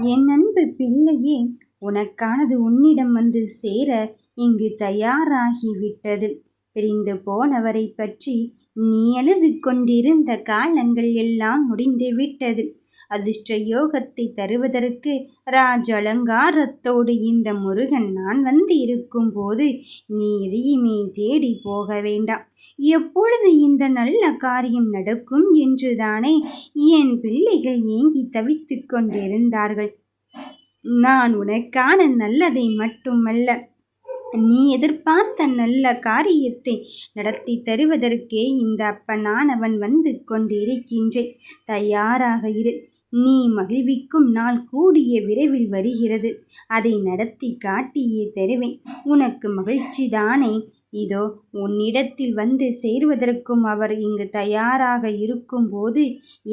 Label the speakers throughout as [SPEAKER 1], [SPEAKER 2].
[SPEAKER 1] என் அன்பு பிள்ளையே, உனக்கானது உன்னிடம் வந்து சேர இங்கு தயாராகிவிட்டது. பிரிந்து போனவரை பற்றி நீ அழுது கொண்டிருந்த காலங்கள் எல்லாம் முடிந்து விட்டது. அதிர்ஷ்ட யோகத்தை தருவதற்கு ராஜ அலங்காரத்தோடு இந்த முருகன் நான் வந்து இருக்கும் போது நீ எதையுமே தேடி போக வேண்டாம். எப்பொழுது இந்த நல்ல காரியம் நடக்கும் என்றுதானே என் பிள்ளைகள் ஏங்கி தவித்து கொண்டிருந்தார்கள். நான் உனக்கான நல்லதை மட்டுமல்ல, நீ எதிர்பார்த்த நல்ல காரியத்தை நடத்தி தருவதற்கே இந்த அப்பனானவன் வந்து கொண்டிருக்கின்றேன். தயாராக இரு. நீ மகிழ்விக்கும் நாள் கூடிய விரைவில் வருகிறது. அதை நடத்தி காட்டியே தருவேன். உனக்கு மகிழ்ச்சிதானே? இதோ உன்னிடத்தில் வந்து சேர்வதற்கும் அவர் இங்கு தயாராக இருக்கும்போது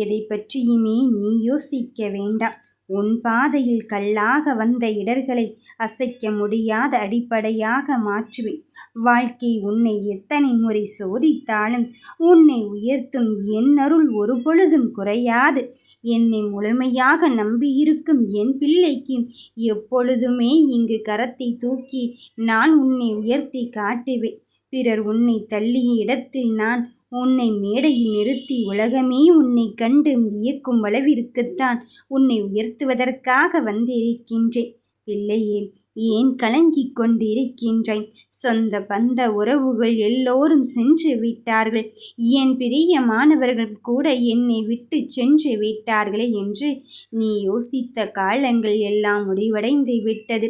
[SPEAKER 1] எதை பற்றியுமே நீ யோசிக்க வேண்டாம். உன் பாதையில் கல்லாக வந்த இடர்களை அசைக்க முடியாத அடிப்படையாக மாற்றுவேன். வாழ்க்கை உன்னை எத்தனை முறை சோதித்தாலும் உன்னை உயர்த்தும் என் அருள் ஒரு பொழுதும் குறையாது. என்னை முழுமையாக நம்பியிருக்கும் என் பிள்ளைக்கு எப்பொழுதுமே இங்கு கரத்தை தூக்கி நான் உன்னை உயர்த்தி காட்டுவேன். பிறர் உன்னை தள்ளிய இடத்தில் நான் உன்னை மேடையில் நிறுத்தி உலகமே உன்னை கண்டு வியக்கும் அளவிற்குத்தான் உன்னை உயர்த்துவதற்காக வந்திருக்கின்றேன். பிள்ளையே, ஏன் கலங்கிக் கொண்டிருக்கின்றாய்? சொந்த பந்த உறவுகள் எல்லோரும் சென்று விட்டார்கள். என் பிரியமானவர்கள் கூட என்னை விட்டு சென்று விட்டார்களே என்று நீ யோசித்த காலங்கள் எல்லாம் முடிவடைந்து விட்டது.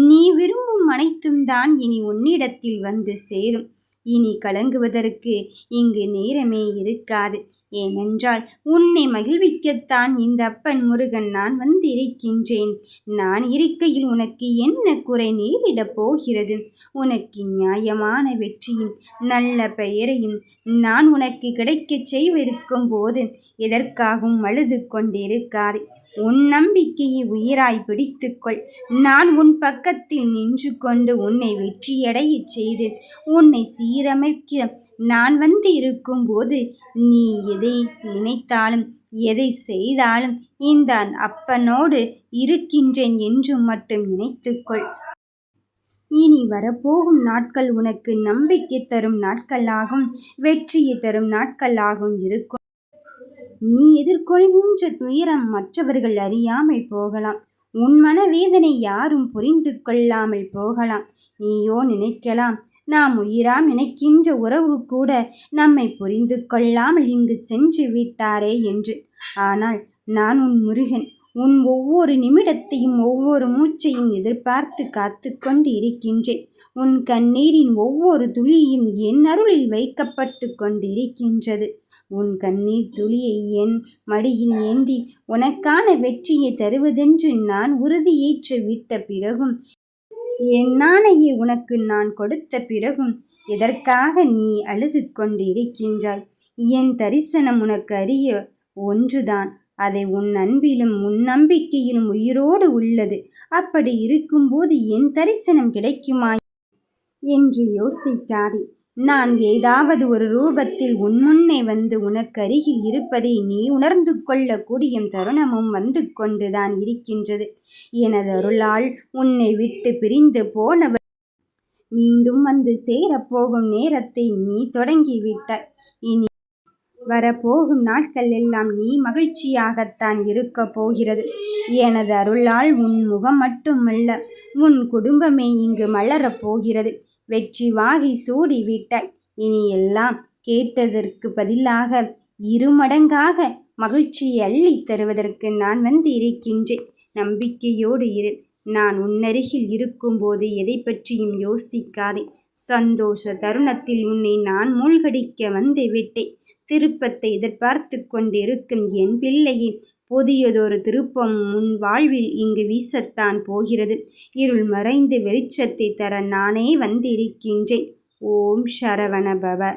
[SPEAKER 1] நீ விரும்பும் அனைத்தும் தான் இனி உன்னிடத்தில் வந்து சேரும். இனி கலங்குவதற்கு இங்கு நேரமே இருக்காது. ஏனென்றால் உன்னை மகிழ்விக்கத்தான் இந்த அப்பன் முருகன் நான் வந்திருக்கின்றேன். நான் இருக்கையில் உனக்கு என்ன குறை நேரிடப் போகிறது? உனக்கு நியாயமான வெற்றியும் நல்ல பெயரையும் நான் உனக்கு கிடைக்கச் செய்விருக்கும் போது எதற்காகவும் அழுது கொண்டிருக்காதே. உன் நம்பிக்கையை உயிராய் பிடித்துக்கொள். நான் உன் பக்கத்தில் நின்று கொண்டு உன்னை வெற்றியடைய செய்து உன்னை சீரமைக்க நான் வந்து இருக்கும்போது நீ எதை நினைத்தாலும் எதை செய்தாலும் இந்த அப்பனோடு இருக்கின்றேன் என்று மட்டும் நினைத்துக்கொள். இனி வரப்போகும் நாட்கள் உனக்கு நம்பிக்கை தரும் நாட்களாகவும் வெற்றியை தரும் நாட்களாகவும் இருக்கும். நீ எதிர்கொள்கின்ற துயரம் மற்றவர்கள் அறியாமல் போகலாம். உன் மனவேதனை யாரும் புரிந்து கொள்ளாமல் போகலாம். நீயோ நினைக்கலாம், நாம் உயிராம் நினைக்கின்ற உறவு கூட நம்மை புரிந்து கொள்ளாமல் இங்கு சென்று விட்டாரே என்று. ஆனால் நான் உன் முருகன். உன் ஒவ்வொரு நிமிடத்தையும் ஒவ்வொரு மூச்சையும் எதிர்பார்த்து காத்து கொண்டு இருக்கின்றேன். உன் கண்ணீரின் ஒவ்வொரு துளியும் என் அருளில் வைக்கப்பட்டு கொண்டிருக்கின்றது. உன் கண்ணீர் துளியை என் மடியில் ஏந்தி உனக்கான வெற்றியை தருவதென்று நான் உறுதியேற்று விட்ட பிறகும், என் ஆணையை உனக்கு நான் கொடுத்த பிறகும் எதற்காக நீ அழுது கொண்டு இருக்கின்றாய்? என் தரிசனம் உனக்கு அறிய ஒன்றுதான். அதை உன் அன்பிலும் உன் நம்பிக்கையிலும் உயிரோடு உள்ளது. அப்படி இருக்கும்போது என் தரிசனம் கிடைக்குமா என்று யோசிக்காதே. நான் ஏதாவது ஒரு ரூபத்தில் உன் முன்னே வந்து உனக்கு அருகில் இருப்பதை நீ உணர்ந்து கொள்ளக்கூடிய தருணமும் வந்து கொண்டுதான் இருக்கின்றது. எனது அருளால் உன்னை விட்டு பிரிந்து போனவர் மீண்டும் வந்து சேரப்போகும் நேரத்தை நீ தொடங்கிவிட்டாய். இனி வரப்போகும் நாட்கள் எல்லாம் நீ மகிழ்ச்சியாகத்தான் இருக்க போகிறது. எனது அருளால் உன் முகம் மட்டுமல்ல, உன் குடும்பமே இங்கு மலரப் போகிறது. வெற்றி வாகை சூடி விட்டாய். இனி எல்லாம் கேட்டதற்கு பதிலாக இருமடங்காக மகிழ்ச்சியை அள்ளித் தருவதற்கு நான் வந்து இருக்கின்றேன். நம்பிக்கையோடு இரு. நான் உன்னருகில் இருக்கும்போது எதை பற்றியும் யோசிக்காதே. சந்தோஷ தருணத்தில் உன்னை நான் மூழ்கடிக்க வந்து விட்டேன். திருப்பத்தை எதிர்பார்த்து கொண்டிருக்கும் என் பிள்ளையே, புதியதொரு திருப்பம் உன் வாழ்வில் இங்கு வீசத்தான் போகிறது. இருள் மறைந்து வெளிச்சத்தை தர நானே வந்திருக்கின்றேன். ஓம் சரவண பவ.